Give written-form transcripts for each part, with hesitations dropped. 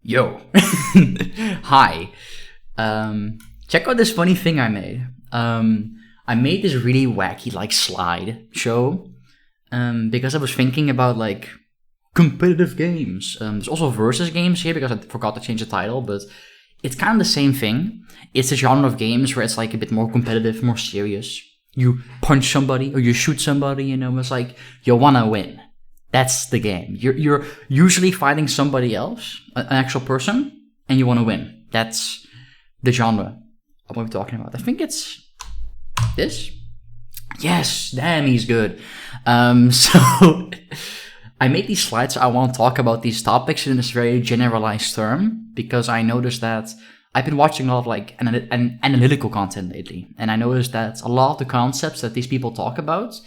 Yo. Hi. Check out this funny thing I made. I made this really wacky slide show because I was thinking about competitive games. There's also versus games here because I forgot to change the title, but it's kind of the same thing. It's a genre of games where it's a bit more competitive, more serious. You punch somebody or you shoot somebody, it's you wanna win. That's the game. You're usually fighting somebody else, an actual person, and you want to win. That's the genre of what we're talking about. I think it's this. Yes, damn, he's good. So I made these slides. I want to talk about these topics in this very generalized term because I noticed that I've been watching a lot of analytical content lately, and I noticed that a lot of the concepts that these people talk about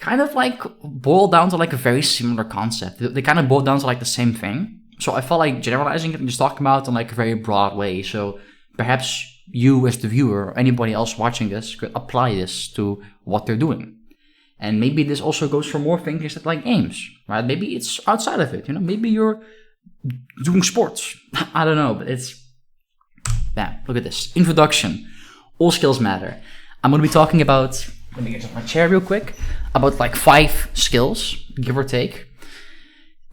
kind of boil down to a very similar concept. They kind of boil down to the same thing. So I felt like generalizing it and just talking about it in a very broad way. So perhaps you as the viewer or anybody else watching this could apply this to what they're doing. And maybe this also goes for more things that games, right? Maybe it's outside of it, maybe you're doing sports. I don't know, but look at this. Introduction. All skills matter. I'm going to be talking about, let me get off my chair real quick, about 5 skills, give or take.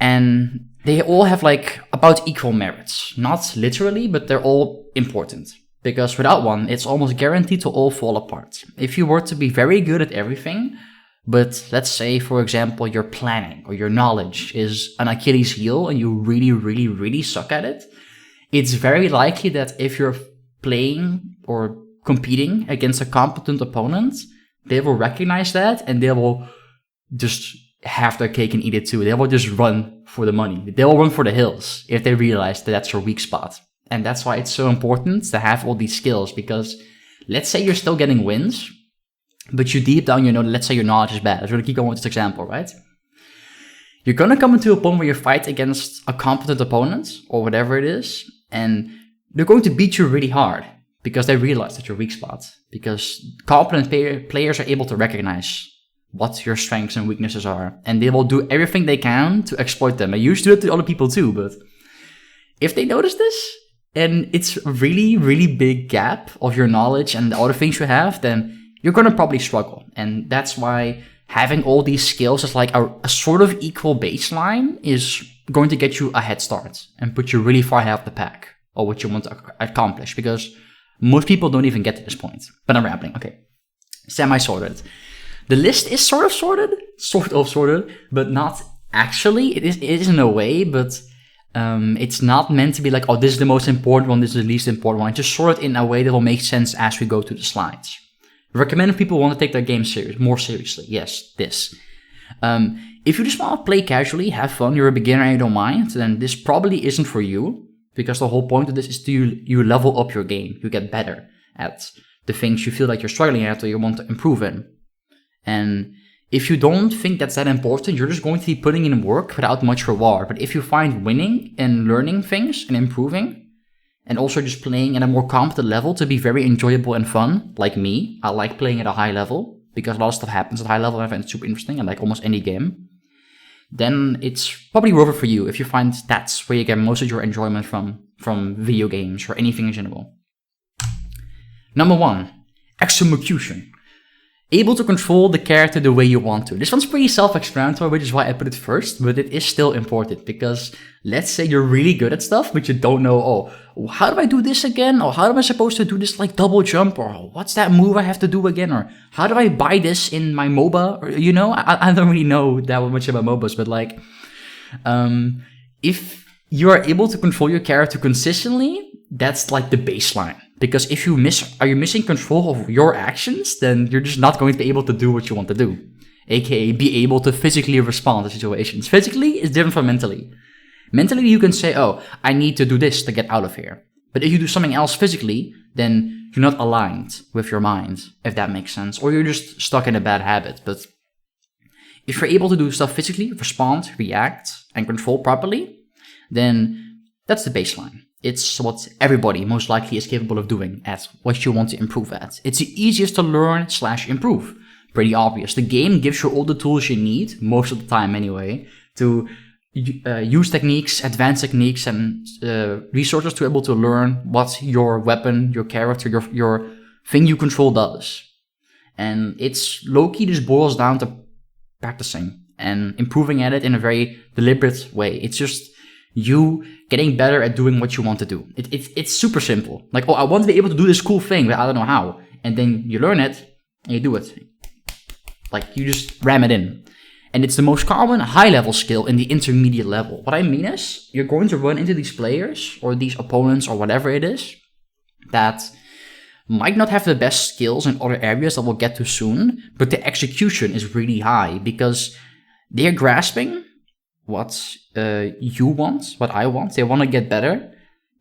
And they all have about equal merits. Not literally, but they're all important. Because without one, it's almost guaranteed to all fall apart. If you were to be very good at everything, but let's say, for example, your planning or your knowledge is an Achilles heel and you really, really, really suck at it, it's very likely that if you're playing or competing against a competent opponent, they will recognize that and they will just have their cake and eat it too. They will just run for the money. They will run for the hills if they realize that that's your weak spot. And that's why it's so important to have all these skills, because let's say you're still getting wins, but you deep down, let's say your knowledge is bad. I'm going to keep going with this example, right? You're going to come into a point where you fight against a competent opponent or whatever it is, and they're going to beat you really hard. Because they realize that your weak spot. Because competent players are able to recognize what your strengths and weaknesses are. And they will do everything they can to exploit them. And you used to do it to other people too. But if they notice this, and it's a really, really big gap of your knowledge and the other things you have, then you're going to probably struggle. And that's why having all these skills as a sort of equal baseline is going to get you a head start. And put you really far ahead of the pack. Or what you want to accomplish. Because most people don't even get to this point. But I'm rambling. Okay. Semi-sorted. The list is sort of sorted, but not actually. It is in a way, but it's not meant to be oh, this is the most important one, this is the least important one. I just sort it in a way that will make sense as we go through the slides. Recommend if people want to take their game more seriously. Yes, this. If you just want to play casually, have fun, you're a beginner and you don't mind, then this probably isn't for you. Because the whole point of this is you level up your game. You get better at the things you feel like you're struggling at or you want to improve in. And if you don't think that's that important, you're just going to be putting in work without much reward. But if you find winning and learning things and improving, and also just playing at a more competent level to be very enjoyable and fun, like me, I like playing at a high level because a lot of stuff happens at high level and I find it super interesting. I like almost any game. Then it's probably worth it for you if you find that's where you get most of your enjoyment from video games or anything in general. Number 1, execution. Able to control the character the way you want to. This one's pretty self-explanatory, which is why I put it first, but it is still important because let's say you're really good at stuff, but you don't know, how do I do this again? Or how am I supposed to do this double jump? Or what's that move I have to do again? Or how do I buy this in my MOBA? Or, I don't really know that much about MOBAs, but if you are able to control your character consistently, that's the baseline. Because if are you missing control of your actions, then you're just not going to be able to do what you want to do. AKA be able to physically respond to situations. Physically is different from mentally. Mentally, you can say, I need to do this to get out of here. But if you do something else physically, then you're not aligned with your mind, if that makes sense. Or you're just stuck in a bad habit. But if you're able to do stuff physically, respond, react, and control properly, then that's the baseline. It's what everybody most likely is capable of doing at what you want to improve at. It's the easiest to learn/improve. Pretty obvious. The game gives you all the tools you need, most of the time anyway, to use techniques, advanced techniques, and resources to be able to learn what your weapon, your character, your thing you control does. And it's low-key just boils down to practicing and improving at it in a very deliberate way. It's just you getting better at doing what you want to do. It's super simple. Like, oh, I want to be able to do this cool thing, but I don't know how. And then you learn it and you do it. Like, you just ram it in. And it's the most common high-level skill in the intermediate level. What I mean is, you're going to run into these players or these opponents or whatever it is that might not have the best skills in other areas that we'll get to soon, but the execution is really high because they're grasping what you want, what I want. They want to get better,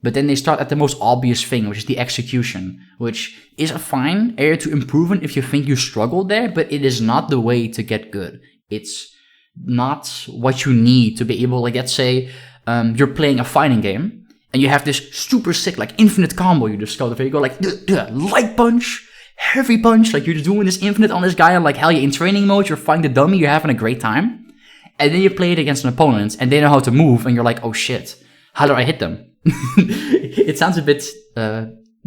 but then they start at the most obvious thing, which is the execution, which is a fine area to improve in if you think you struggle there, but it is not the way to get good. It's not what you need to be able, like, let's say you're playing a fighting game and you have this super sick, like, infinite combo you discover where you go like, light punch, heavy punch, like you're just doing this infinite on this guy and like, hell yeah, in training mode, you're fighting the dummy, you're having a great time. And then you play it against an opponent and they know how to move and you're like, oh shit, how do I hit them? It sounds a bit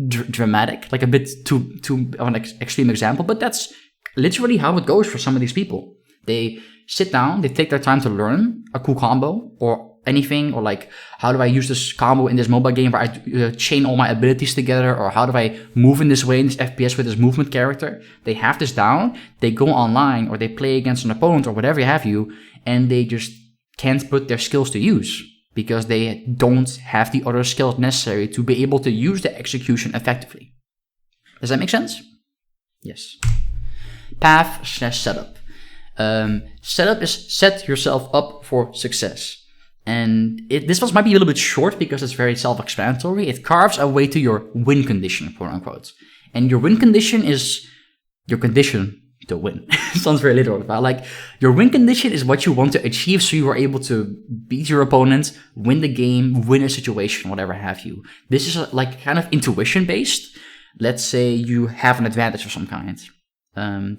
dramatic, like a bit too of an extreme example, but that's literally how it goes for some of these people. They sit down, they take their time to learn a cool combo or anything, or like, how do I use this combo in this mobile game where I chain all my abilities together, or how do I move in this way in this FPS with this movement character? They have this down, they go online or they play against an opponent or whatever have you, and they just can't put their skills to use because they don't have the other skills necessary to be able to use the execution effectively. Does that make sense? Yes. Path/setup. Setup is set yourself up for success. And this might be a little bit short because it's very self-explanatory. It carves a way to your win condition, quote unquote. And your win condition is your condition to win. Sounds very literal, but like, your win condition is what you want to achieve so you are able to beat your opponent, win the game, win a situation, whatever have you. This is like kind of intuition based. Let's say you have an advantage of some kind.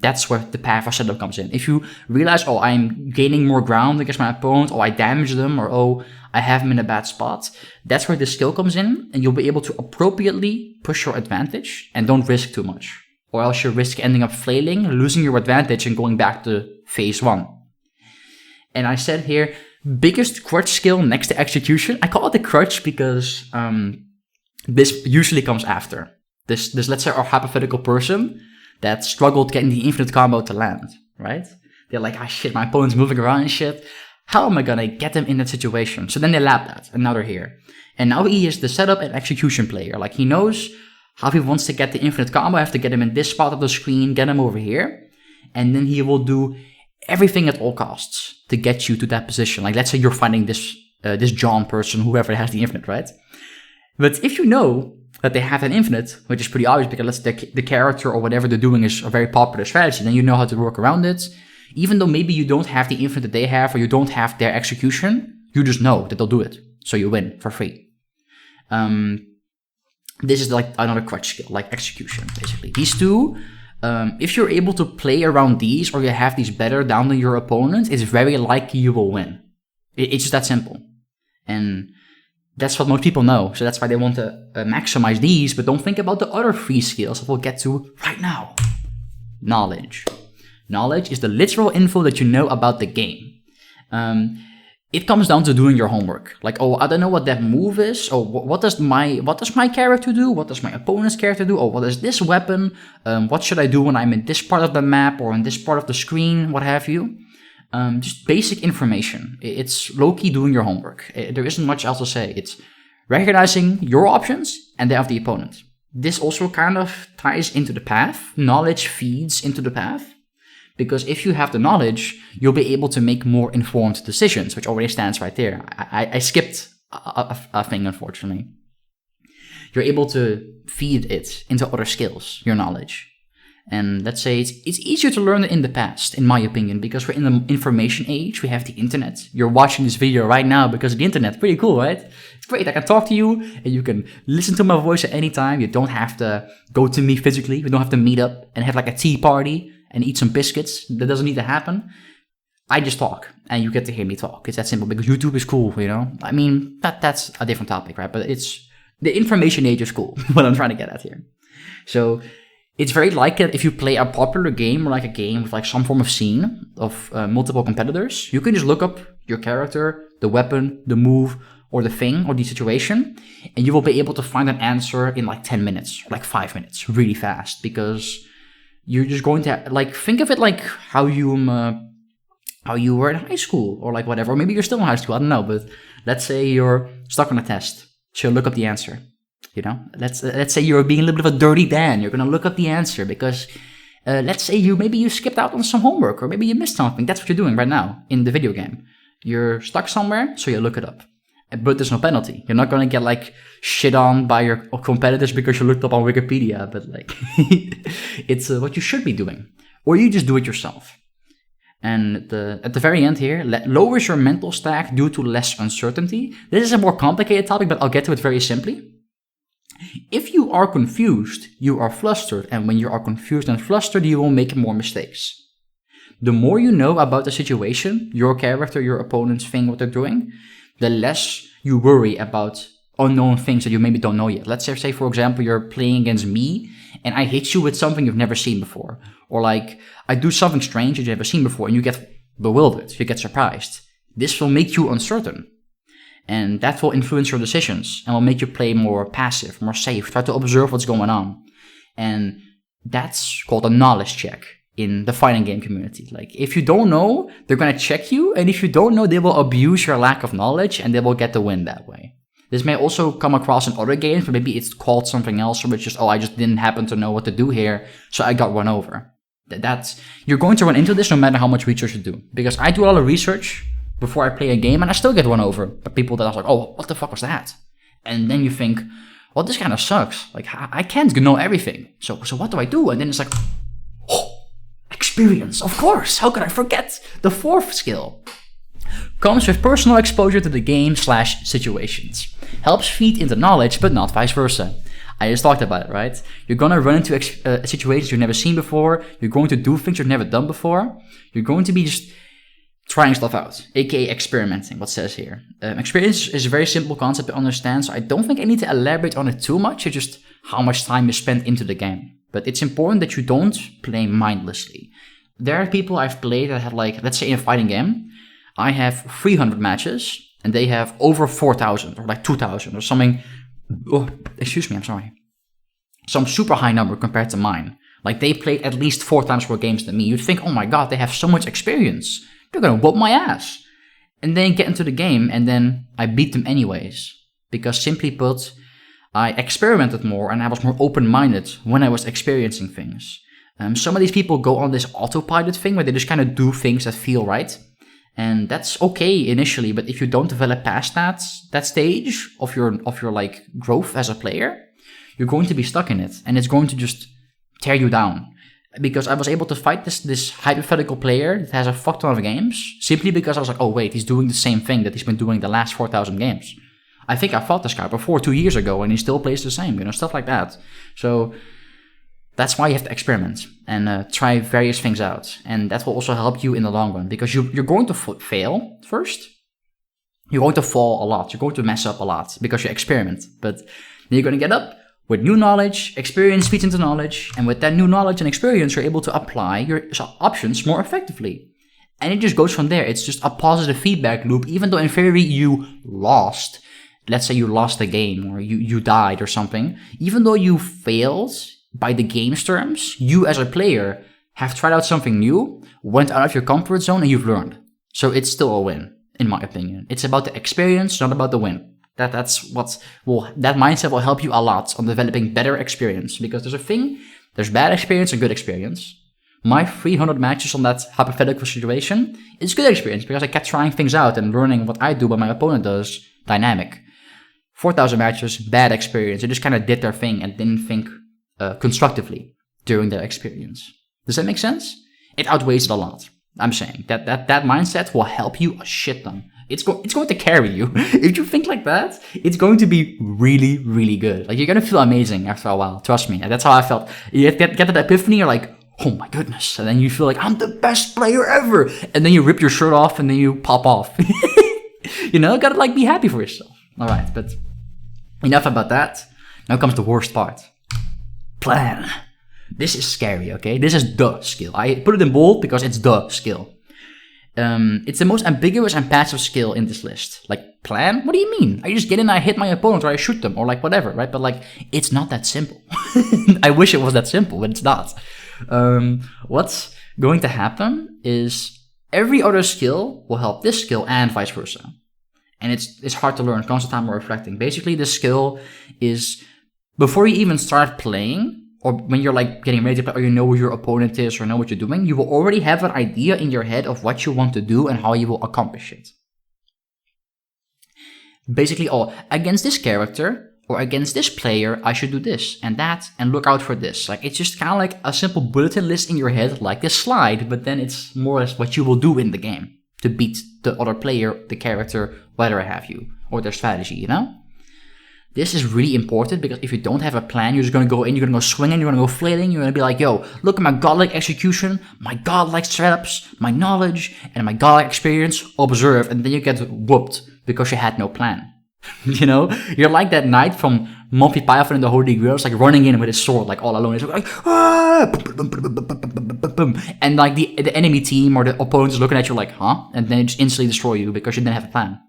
That's where the path or setup comes in. If you realize, oh, I'm gaining more ground against my opponent, or I damage them, or oh, I have them in a bad spot, that's where the skill comes in, and you'll be able to appropriately push your advantage and don't risk too much. Or else you risk ending up flailing, losing your advantage, and going back to phase 1. And I said here, biggest crutch skill next to execution. I call it the crutch because this usually comes after. This let's say our hypothetical person that struggled getting the infinite combo to land, right? They're like, ah shit, my opponent's moving around and shit. How am I gonna get them in that situation? So then they lap that, and now they're here. And now he is the setup and execution player. Like, he knows how he wants to get the infinite combo. I have to get him in this spot of the screen, get him over here. And then he will do everything at all costs to get you to that position. Like, let's say you're fighting this John person, whoever has the infinite, right? But if you know that they have an infinite, which is pretty obvious because the character or whatever they're doing is a very popular strategy, then you know how to work around it. Even though maybe you don't have the infinite that they have, or you don't have their execution, you just know that they'll do it. So you win for free. This is like another crutch skill, like execution, basically. These two, if you're able to play around these, or you have these better down than your opponent, it's very likely you will win. It's just that simple. And that's what most people know. So that's why they want to maximize these, but don't think about the other 3 skills that we'll get to right now. Knowledge. Knowledge is the literal info that you know about the game. It comes down to doing your homework. Like, oh, I don't know what that move is. Oh, what does my character do? What does my opponent's character do? Oh, what is this weapon? What should I do when I'm in this part of the map or in this part of the screen? What have you? Just basic information. It's low-key doing your homework. There isn't much else to say. It's recognizing your options and that of the opponent. This also kind of ties into the path. Knowledge feeds into the path. Because if you have the knowledge, you'll be able to make more informed decisions, which already stands right there. I skipped a thing, unfortunately. You're able to feed it into other skills, your knowledge. And let's say it's easier to learn it in the past, in my opinion, because we're in the information age. We have the internet. You're watching this video right now because of the internet. Pretty cool, right? It's great. I can talk to you and you can listen to my voice at any time. You don't have to go to me physically. We don't have to meet up and have like a tea party and eat some biscuits. That doesn't need to happen. I just talk and you get to hear me talk. It's that simple because YouTube is cool, you know? I mean, that's a different topic, right? But it's the information age is cool, what I'm trying to get at here. So it's very like it if you play a popular game or like a game with like some form of scene of multiple competitors, you can just look up your character, the weapon, the move, or the thing or the situation, and you will be able to find an answer in like 10 minutes, or like 5 minutes, really fast, because you're just going to like think of it like how you were in high school or like whatever. Or maybe you're still in high school, I don't know, but let's say you're stuck on a test. So look up the answer. You know, let's say you're being a little bit of a dirty Dan. You're gonna look up the answer because let's say you skipped out on some homework or maybe you missed something. That's what you're doing right now in the video game. You're stuck somewhere, so you look it up. But there's no penalty. You're not gonna get like shit on by your competitors because you looked up on Wikipedia. But like, it's what you should be doing, or you just do it yourself. And at the very end here, lowers your mental stack due to less uncertainty. This is a more complicated topic, but I'll get to it very simply. If you are confused, you are flustered. And when you are confused and flustered, you will make more mistakes. The more you know about the situation, your character, your opponent's thing, what they're doing, the less you worry about unknown things that you maybe don't know yet. Let's say, for example, you're playing against me and I hit you with something you've never seen before. Or like, I do something strange that you've never seen before and you get bewildered, you get surprised. This will make you uncertain. And that will influence your decisions and will make you play more passive, more safe, try to observe what's going on. And that's called a knowledge check in the fighting game community. Like, if you don't know, they're going to check you. And if you don't know, they will abuse your lack of knowledge and they will get the win that way. This may also come across in other games, but maybe it's called something else, or it's just, I just didn't happen to know what to do here, so I got run over. You're going to run into this no matter how much research you do. Because I do a lot of research before I play a game, and I still get run over by people that are like, oh, what the fuck was that? And then you think, well, this kind of sucks. Like, I can't know everything. So what do I do? And then it's like, oh, experience, of course. How could I forget? The fourth skill comes with personal exposure to the game/situations. Helps feed into knowledge, but not vice versa. I just talked about it, right? You're going to run into situations you've never seen before. You're going to do things you've never done before. You're going to be just trying stuff out, aka experimenting, what says here. Experience is a very simple concept to understand, so I don't think I need to elaborate on it too much. It's just how much time you spend into the game. But it's important that you don't play mindlessly. There are people I've played that have like, let's say in a fighting game, I have 300 matches, and they have over 4,000, or like 2,000, or something. Oh, excuse me, I'm sorry. Some super high number compared to mine. Like, they played at least 4 times more games than me. You'd think, oh my god, they have so much experience. They're gonna whoop my ass. And then get into the game, and then I beat them anyways. Because simply put, I experimented more, and I was more open-minded when I was experiencing things. Some of these people go on this autopilot thing, where they just kind of do things that feel right. And that's okay initially, but if you don't develop past that stage of your like growth as a player, you're going to be stuck in it, and it's going to just tear you down. Because I was able to fight this hypothetical player that has a fuck ton of games, simply because I was like, oh wait, he's doing the same thing that he's been doing the last 4,000 games. I think I fought this guy before 2 years ago, and he still plays the same, stuff like that. So that's why you have to experiment and try various things out. And that will also help you in the long run, because you're going to fail first. You're going to fall a lot. You're going to mess up a lot because you experiment. But then you're going to get up with new knowledge. Experience feeds into knowledge. And with that new knowledge and experience, you're able to apply your options more effectively. And it just goes from there. It's just a positive feedback loop. Even though in theory you lost, let's say you lost a game or you died or something. Even though you failed, by the game's terms, you as a player have tried out something new, went out of your comfort zone, and you've learned. So it's still a win, in my opinion. It's about the experience, not about the win. That mindset will help you a lot on developing better experience. Because there's bad experience and good experience. My 300 matches on that hypothetical situation is good experience because I kept trying things out and learning what I do, what my opponent does, dynamic. 4,000 matches, bad experience. They just kind of did their thing and didn't think constructively during their experience. Does that make sense? It outweighs it a lot. I'm saying that mindset will help you a shit ton. It's going to carry you. If you think like that, it's going to be really, really good. Like, you're going to feel amazing after a while. Trust me. And that's how I felt. You get that epiphany. You're like, oh my goodness. And then you feel like, I'm the best player ever. And then you rip your shirt off and then you pop off. You know, gotta like be happy for yourself. All right, but enough about that. Now comes the worst part. Plan. This is scary, okay? This is the skill. I put it in bold because it's the skill. It's the most ambiguous and passive skill in this list. Like, plan? What do you mean? I just get in and I hit my opponent or I shoot them or like whatever, right? But like, it's not that simple. I wish it was that simple, but it's not. What's going to happen is every other skill will help this skill and vice versa. And it's hard to learn, constant time or reflecting. Basically, this skill is before you even start playing, or when you're like getting ready to play, or you know who your opponent is, or know what you're doing, you will already have an idea in your head of what you want to do and how you will accomplish it. Basically, against this character or against this player, I should do this and that and look out for this. Like, it's just kind of like a simple bulletin list in your head, like this slide, but then it's more or less what you will do in the game to beat the other player, the character, whatever have you, or their strategy, you know? This is really important because if you don't have a plan, you're just going to go in, you're going to go swinging, you're going to go flailing, you're going to be like, yo, look at my godlike execution, my godlike setups, my knowledge, and my godlike experience, observe, and then you get whooped because you had no plan. You know? You're like that knight from Monty Python and the Holy Grail, like running in with his sword, like all alone. It's like, ah! And like the enemy team or the opponent is looking at you like, huh? And then it just instantly destroy you because you didn't have a plan.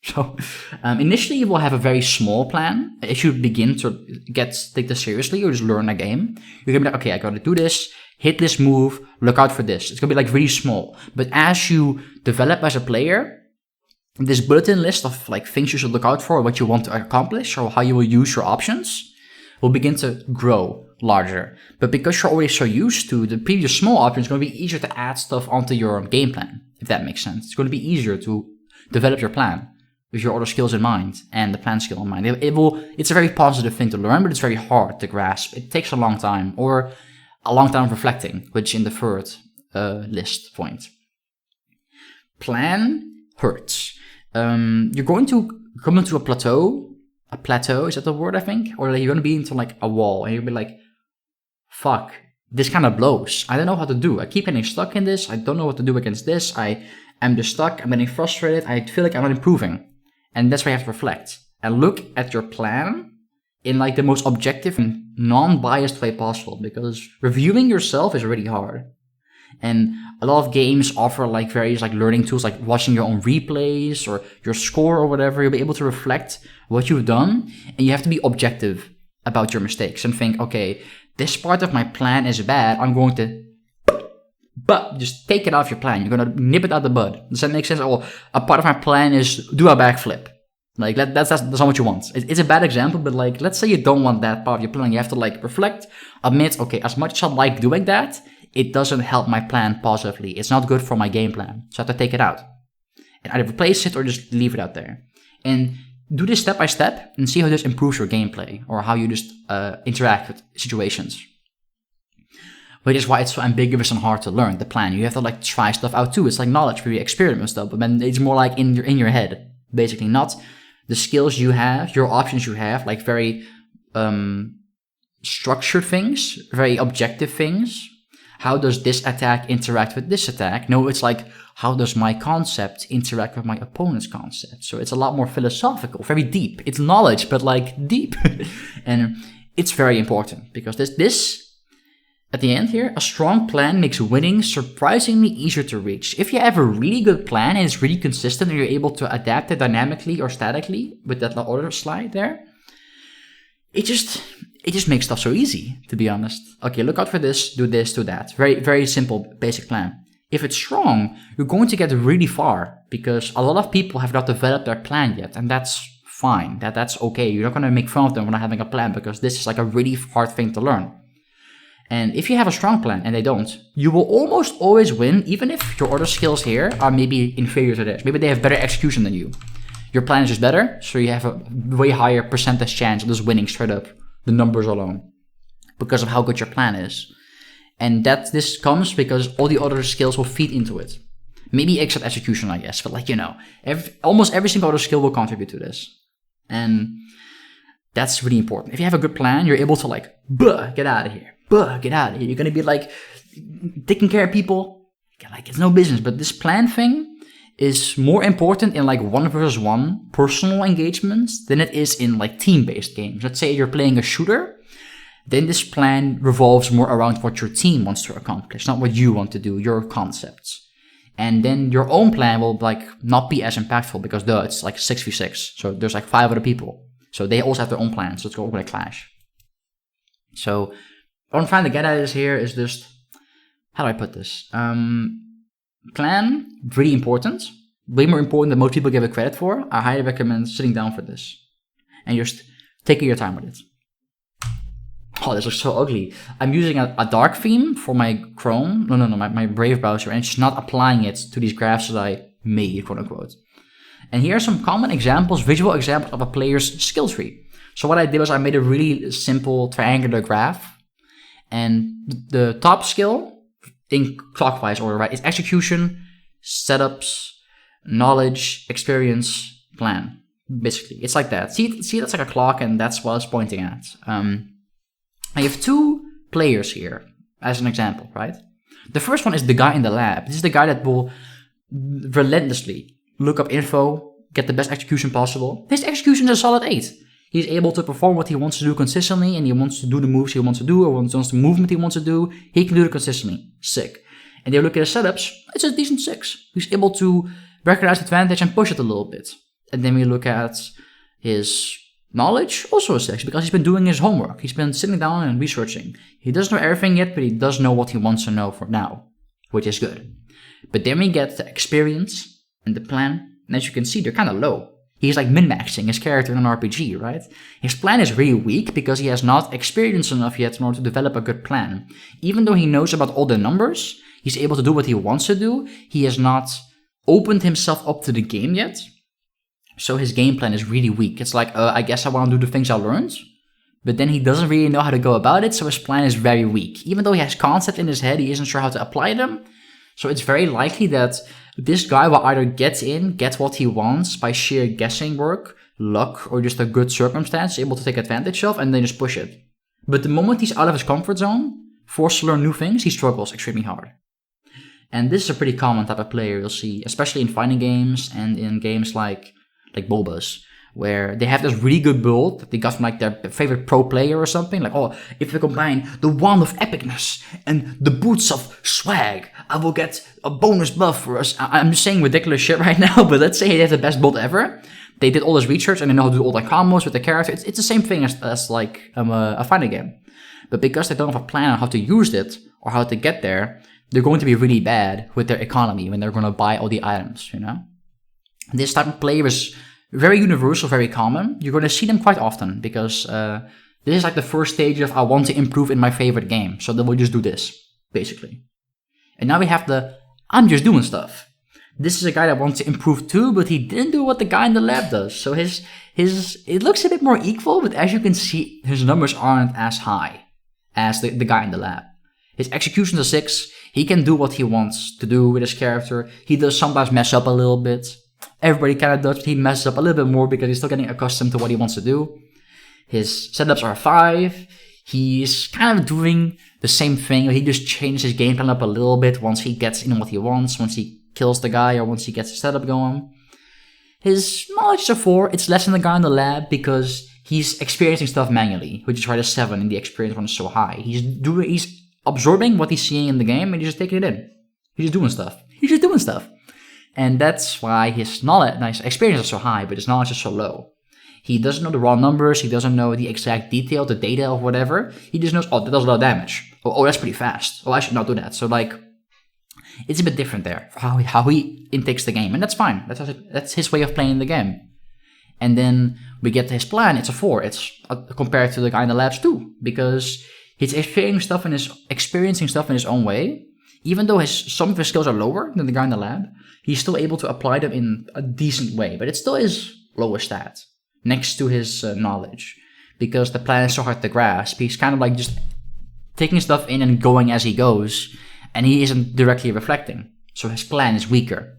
So, initially you will have a very small plan. If you begin to take this seriously or just learn a game, you're gonna be like, okay, I gotta do this, hit this move, look out for this. It's gonna be like really small. But as you develop as a player, this bulletin list of like things you should look out for, what you want to accomplish, or how you will use your options, will begin to grow larger. But because you're already so used to the previous small options, it's gonna be easier to add stuff onto your game plan, if that makes sense. It's gonna be easier to develop your plan with your other skills in mind and the plan skill in mind. It's a very positive thing to learn, but it's very hard to grasp. It takes a long time, or a long time of reflecting, which in the third list point. Plan hurts. You're going to come into a plateau, is that the word, I think? Or you're going to be into like a wall, and you'll be like, fuck, this kind of blows. I don't know how to do. I keep getting stuck in this. I don't know what to do against this. I'm just stuck. I'm getting frustrated. I feel like I'm not improving. And that's why you have to reflect and look at your plan in like the most objective and non-biased way possible, because reviewing yourself is really hard. And a lot of games offer like various like learning tools, like watching your own replays or your score or whatever. You'll be able to reflect what you've done, and you have to be objective about your mistakes and think, okay, this part of my plan is bad. I'm going to just take it off your plan. You're going to nip it out the bud. Does that make sense? Or a part of my plan is do a backflip. Like that's not what you want. It's a bad example, but like, let's say you don't want that part of your plan. You have to like reflect, admit, okay, as much as I like doing that, it doesn't help my plan positively. It's not good for my game plan. So I have to take it out and either replace it or just leave it out there. And do this step by step and see how this improves your gameplay or how you just interact with situations. Which is why it's so ambiguous and hard to learn, the plan. You have to like try stuff out too. It's like knowledge where you experiment with stuff, but then it's more like in your head, basically. Not the skills you have, your options you have, like very structured things, very objective things. How does this attack interact with this attack? No, it's like, how does my concept interact with my opponent's concept? So it's a lot more philosophical, very deep. It's knowledge, but like deep. And it's very important because this at the end here, a strong plan makes winning surprisingly easier to reach. If you have a really good plan and it's really consistent and you're able to adapt it dynamically or statically with that other slide there, it just makes stuff so easy, to be honest. Okay, look out for this, do that. Very, very simple, basic plan. If it's strong, you're going to get really far because a lot of people have not developed their plan yet, and that's fine. That's okay. You're not going to make fun of them for not having a plan because this is like a really hard thing to learn. And if you have a strong plan and they don't, you will almost always win, even if your other skills here are maybe inferior to theirs. Maybe they have better execution than you. Your plan is just better, so you have a way higher percentage chance of just winning straight up, the numbers alone, because of how good your plan is. And this comes because all the other skills will feed into it. Maybe except execution, I guess, but like, you know, almost every single other skill will contribute to this. And that's really important. If you have a good plan, you're able to like, get out of here. Get out of here. You're going to be like taking care of people, like it's no business. But this plan thing is more important in like 1v1 personal engagements than it is in like team-based games. Let's say you're playing a shooter, then this plan revolves more around what your team wants to accomplish, not what you want to do, your concepts. And then your own plan will like not be as impactful because it's like 6v6. So there's like 5 other people. So they also have their own plans. So it's all going to clash. So what I'm trying to get at is here is just, how do I put this? Plan, really important. Way more important than most people give it credit for. I highly recommend sitting down for this. And just taking your time with it. Oh, this looks so ugly. I'm using a dark theme for my Chrome. No, my Brave browser. And it's just not applying it to these graphs that I made, quote unquote. And here are some common examples, visual examples of a player's skill tree. So what I did was I made a really simple triangular graph. And the top skill, in clockwise order, right? It's execution, setups, knowledge, experience, plan. Basically, it's like that. See, that's like a clock, and that's what it's pointing at. I have 2 players here as an example, right? The first one is the guy in the lab. This is the guy that will relentlessly look up info, get the best execution possible. His execution is a solid 8. He's able to perform what he wants to do consistently, and he wants to do the moves he wants to do, or wants the movement he wants to do. He can do it consistently. Sick. And then you look at his setups, it's a decent 6. He's able to recognize advantage and push it a little bit. And then we look at his knowledge, also a 6, because he's been doing his homework. He's been sitting down and researching. He doesn't know everything yet, but he does know what he wants to know for now, which is good. But then we get the experience and the plan, and as you can see, they're kind of low. He's like min-maxing his character in an RPG, right? His plan is really weak because he has not experienced enough yet in order to develop a good plan. Even though he knows about all the numbers, he's able to do what he wants to do. He has not opened himself up to the game yet. So his game plan is really weak. It's like, I guess I want to do the things I learned. But then he doesn't really know how to go about it, so his plan is very weak. Even though he has concepts in his head, he isn't sure how to apply them. So it's very likely that this guy will either get what he wants by sheer guessing work, luck, or just a good circumstance, able to take advantage of, and then just push it. But the moment he's out of his comfort zone, forced to learn new things, he struggles extremely hard. And this is a pretty common type of player you'll see, especially in fighting games and in games like MOBAs, where they have this really good build that they got from like their favorite pro player or something. Like, oh, if we combine the wand of epicness and the boots of swag, I will get a bonus buff for us. I'm just saying ridiculous shit right now, but let's say they have the best build ever. They did all this research and they know how to do all the combos with the character. It's the same thing as like a fighting game. But because they don't have a plan on how to use it or how to get there, they're going to be really bad with their economy when they're going to buy all the items, you know? This type of player is very universal, very common. You're going to see them quite often because this is like the first stage of I want to improve in my favorite game. So they will just do this, basically. And now we have the I'm just doing stuff. This is a guy that wants to improve too, but he didn't do what the guy in the lab does. So it looks a bit more equal, but as you can see, his numbers aren't as high as the guy in the lab. His execution's a 6. He can do what he wants to do with his character. He does sometimes mess up a little bit. Everybody kind of does, but he messes up a little bit more because he's still getting accustomed to what he wants to do. His setups are 5. He's kind of doing the same thing. He just changes his game plan up a little bit once he gets in what he wants, once he kills the guy or once he gets his setup going. His knowledge is a 4. It's less than the guy in the lab because he's experiencing stuff manually, which is why the 7 and the experience one is so high. He's absorbing what he's seeing in the game and he's just taking it in. He's just doing stuff. And that's why his experience is so high, but his knowledge is so low. He doesn't know the raw numbers, he doesn't know the exact detail, the data of whatever. He just knows, oh, that does a lot of damage. Oh, that's pretty fast. Oh, I should not do that. So like, it's a bit different there for how he intakes the game. And that's fine. That's his way of playing the game. And then we get to his plan, it's a 4. It's compared to the guy in the labs too, because he's experiencing stuff in his own way. Even though some of his skills are lower than the guy in the lab, he's still able to apply them in a decent way. But it still is lower stat next to his knowledge. Because the plan is so hard to grasp. He's kind of like just taking stuff in and going as he goes. And he isn't directly reflecting. So his plan is weaker.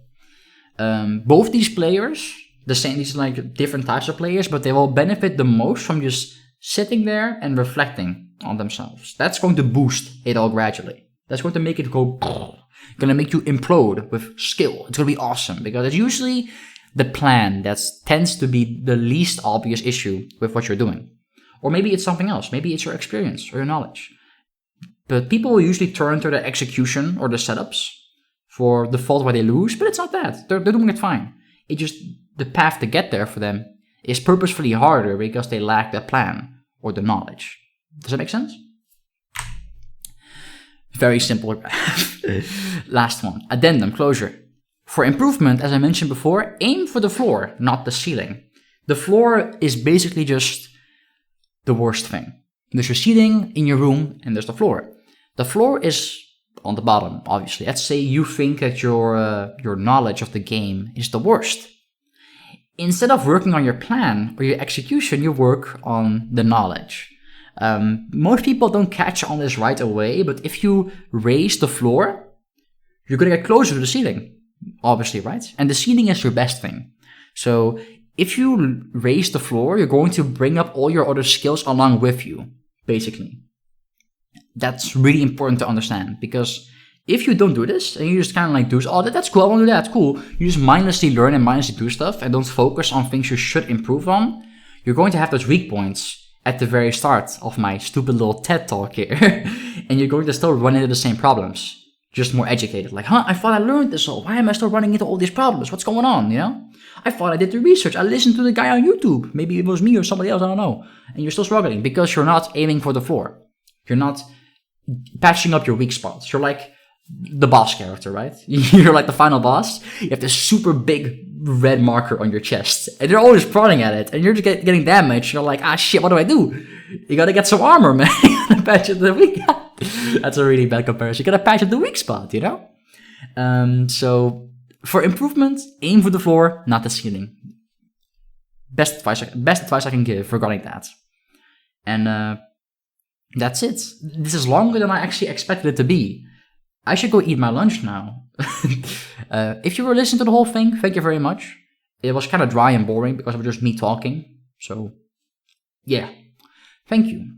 Both these players, these are like different types of players, but they will benefit the most from just sitting there and reflecting on themselves. That's going to boost it all gradually. That's going to make it go, gonna make you implode with skill. It's gonna be awesome because it's usually the plan that tends to be the least obvious issue with what you're doing. Or maybe it's something else. Maybe it's your experience or your knowledge. But people will usually turn to the execution or the setups for the fault why they lose, but it's not that. They're doing it fine. It just, the path to get there for them is purposefully harder because they lack the plan or the knowledge. Does that make sense? Very simple. Last one. Addendum, closure. For improvement, as I mentioned before, aim for the floor, not the ceiling. The floor is basically just the worst thing. There's your ceiling in your room and there's the floor. The floor is on the bottom, obviously. Let's say you think that your knowledge of the game is the worst. Instead of working on your plan or your execution, you work on the knowledge. Most people don't catch on this right away, but if you raise the floor, you're going to get closer to the ceiling, obviously, right? And the ceiling is your best thing. So if you raise the floor, you're going to bring up all your other skills along with you, basically. That's really important to understand, because if you don't do this and you just kind of like do, oh, that's cool, I want to do that, cool. You just mindlessly learn and mindlessly do stuff and don't focus on things you should improve on, you're going to have those weak points at the very start of my stupid little TED talk here. And you're going to still run into the same problems, just more educated. Like, I thought I learned this all. Why am I still running into all these problems? What's going on, you know? I thought I did the research. I listened to the guy on YouTube. Maybe it was me or somebody else, I don't know. And you're still struggling because you're not aiming for the floor. You're not patching up your weak spots. You're like the boss character, right? You're like the final boss. You have this super big red marker on your chest, and you're always prodding at it, and you're just getting damaged. You're like, shit, what do I do? You gotta get some armor, man. You gotta patch up the weak. That's a really bad comparison. You gotta patch up the weak spot, you know? So for improvement, aim for the floor, not the ceiling. Best advice I can give regarding that. And that's it. This is longer than I actually expected it to be. I should go eat my lunch now. If you were listening to the whole thing, thank you very much. It was kind of dry and boring because it was just me talking. So, yeah. Thank you.